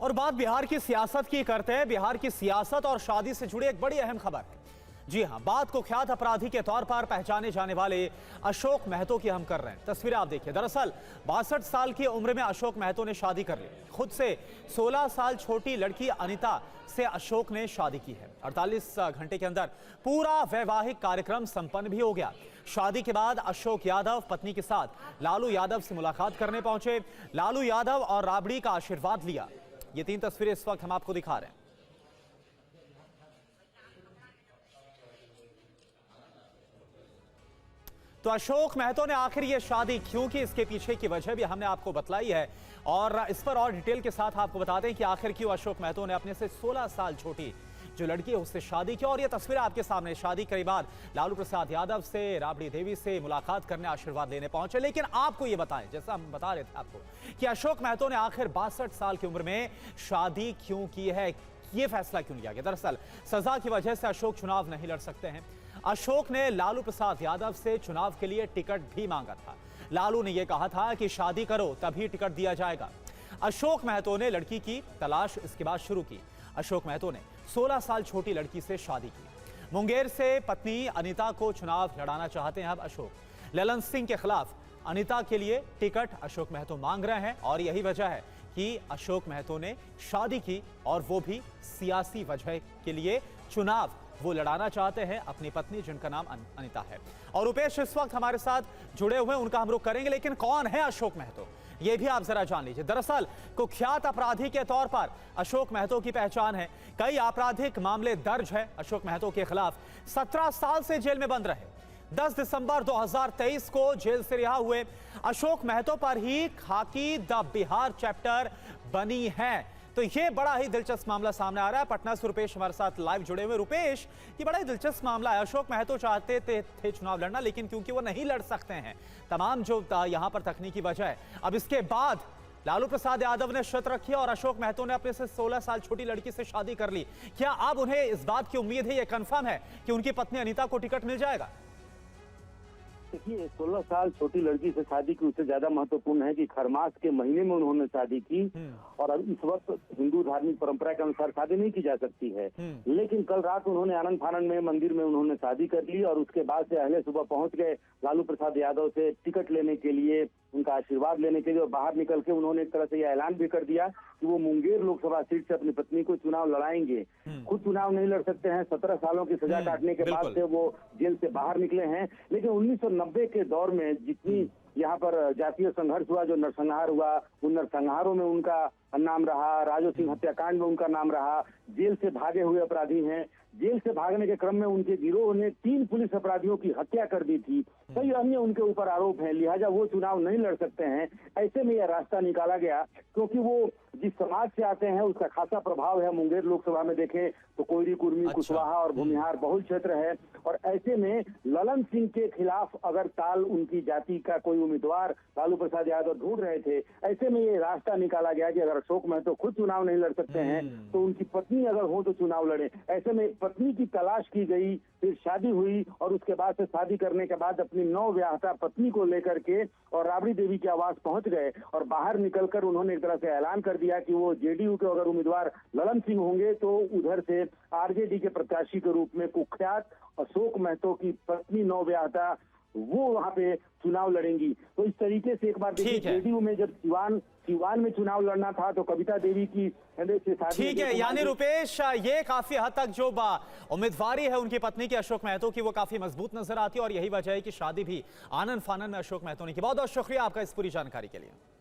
और बात बिहार की सियासत की करते हैं। बिहार की सियासत और शादी से जुड़ी एक बड़ी अहम खबर है। जी हां, बात को ख्यात अपराधी के तौर पर पहचाने जाने वाले अशोक महतो की हम कर रहे हैं। तस्वीरें आप देखिए। दरअसल 62 साल की उम्र में अशोक महतो ने शादी कर ली। खुद से 16 साल छोटी लड़की अनिता से अशोक ने शादी की है। 48 घंटे के अंदर पूरा वैवाहिक कार्यक्रम संपन्न भी हो गया। शादी के बाद अशोक यादव पत्नी के साथ लालू यादव से मुलाकात करने पहुंचे। लालू यादव और राबड़ी का आशीर्वाद लिया। ये 3 तस्वीरें इस वक्त हम आपको दिखा रहे हैं। तो अशोक महतो ने आखिर ये शादी क्यों की, इसके पीछे की वजह भी हमने आपको बतलाई है और इस पर और डिटेल के साथ आपको बता दें कि आखिर क्यों अशोक महतो ने अपने से 16 साल छोटी जो लड़की है उससे शादी की। और ये तस्वीरें आपके सामने। शादी के बाद लालू प्रसाद यादव से, राबड़ी देवी से मुलाकात करने, आशीर्वाद लेने पहुंचे। लेकिन आपको ये बताएं, जैसा हम बता रहे थे आपको, कि अशोक महतो ने आखिर 62 साल की उम्र में शादी क्यों की है, ये फैसला क्यों लिया गया। दरअसल सजा की वजह से अशोक चुनाव नहीं लड़ सकते हैं। अशोक ने लालू प्रसाद यादव से चुनाव के लिए टिकट भी मांगा था। लालू ने यह कहा था कि शादी करो तभी टिकट दिया जाएगा। अशोक महतो ने लड़की की तलाश इसके बाद शुरू की। अशोक महतो ने 16 साल छोटी लड़की से शादी की। मुंगेर से पत्नी अनिता को चुनाव लड़ाना चाहते हैं अब अशोक। ललन सिंह के खिलाफ अनिता के लिए टिकट अशोक महतो मांग रहे हैं और यही वजह है कि अशोक महतो ने शादी की और वो भी सियासी वजह के लिए। चुनाव वो लड़ाना चाहते हैं अपनी पत्नी जिनका नाम अनिता है। और रुपेश इस वक्त हमारे साथ जुड़े हुए हैं, उनका हम रुख करेंगे। लेकिन कौन है अशोक महतो, ये भी आप जरा जान लीजिए। दरअसल कुख्यात अपराधी के तौर पर अशोक महतो की पहचान है। कई आपराधिक मामले दर्ज है अशोक महतो के खिलाफ। 17 साल से जेल में बंद रहे। 10 दिसंबर 2023 को जेल से रिहा हुए अशोक महतो पर ही खाकी द बिहार चैप्टर बनी है। तो ये बड़ा ही दिलचस्प मामला सामने आ रहा है। पटना से रुपेश हमारे साथ लाइव जुड़े हुए। रुपेश, ये बड़ा ही दिलचस्प मामला है। अशोक महतो चाहते थे चुनाव लड़ना, लेकिन क्योंकि वो नहीं लड़ सकते हैं, तमाम जो यहां पर तकनीकी वजह है, अब इसके बाद लालू प्रसाद यादव ने शर्त रखी और अशोक महतो ने अपने से 16 साल छोटी लड़की से शादी कर ली। क्या अब उन्हें इस बात की उम्मीद है, यह कंफर्म है कि उनकी पत्नी अनिता को टिकट मिल जाएगा? देखिए, 16 साल छोटी लड़की से शादी की उससे ज्यादा महत्वपूर्ण है कि खरमास के महीने में उन्होंने शादी की। और अब इस वक्त हिंदू धार्मिक परंपरा के अनुसार शादी नहीं की जा सकती है, लेकिन कल रात उन्होंने आनंद फानन में मंदिर में उन्होंने शादी कर ली और उसके बाद से अगले सुबह पहुंच गए लालू प्रसाद यादव से टिकट लेने के लिए, उनका आशीर्वाद लेने के लिए। और बाहर निकल के उन्होंने एक तरह से यह ऐलान भी कर दिया कि वो मुंगेर लोकसभा सीट से अपनी पत्नी को चुनाव लड़ाएंगे। खुद चुनाव नहीं लड़ सकते हैं। 17 सालों की सजा काटने के बाद से वो जेल से बाहर निकले हैं। लेकिन 1990 के दौर में जितनी यहाँ पर जातीय संघर्ष हुआ, जो नरसंहार हुआ, उन नरसंहारों में उनका नाम रहा, राजू सिंह हत्याकांड में उनका नाम रहा। जेल से भागे हुए अपराधी हैं। जेल से भागने के क्रम में उनके गिरोह ने 3 पुलिस अपराधियों की हत्या कर दी थी। कई अन्य उनके ऊपर आरोप हैं, लिहाजा वो चुनाव नहीं लड़ सकते हैं। ऐसे में यह रास्ता निकाला गया क्योंकि वो जिस समाज से आते हैं उसका खासा प्रभाव है। मुंगेर लोकसभा में देखें तो कोयरी, कुर्मी, कुशवाहा और भूमिहार बहुल क्षेत्र है। और ऐसे में ललन सिंह के खिलाफ अगर ताल उनकी जाति का कोई उम्मीदवार लालू प्रसाद यादव ढूंढ रहे थे, ऐसे में ये रास्ता निकाला गया कि अगर अशोक महतो खुद चुनाव नहीं लड़ सकते हैं तो उनकी पत्नी अगर हो तो चुनाव लड़े। ऐसे में पत्नी की तलाश की गई, फिर शादी हुई और उसके बाद से शादी करने के बाद अपनी नवविवाहिता पत्नी को लेकर के और राबड़ी देवी के आवास पहुंच गए। और बाहर निकलकर उन्होंने एक तरह से ऐलान कर दिया कि वो जेडीयू के अगर उम्मीदवार ललन सिंह होंगे तो उधर से आरजेडी के प्रत्याशी के रूप में कुख्यात अशोक महतो की पत्नी नवविवाहिता वो वहां पे चुनाव लड़ेंगी। तो इस तरीके से एक बार देखिए, जेडीयू में जब सिवान में चुनाव लड़ना था तो कविता देवी की से शादी। ठीक है, यानी रुपेश, ये काफी हद तक जो उम्मीदवारी है उनकी पत्नी की अशोक महतो की, वो काफी मजबूत नजर आती है और यही वजह है कि शादी भी आनंद फानन में अशोक महतो ने की। बहुत बहुत शुक्रिया आपका इस पूरी जानकारी के लिए।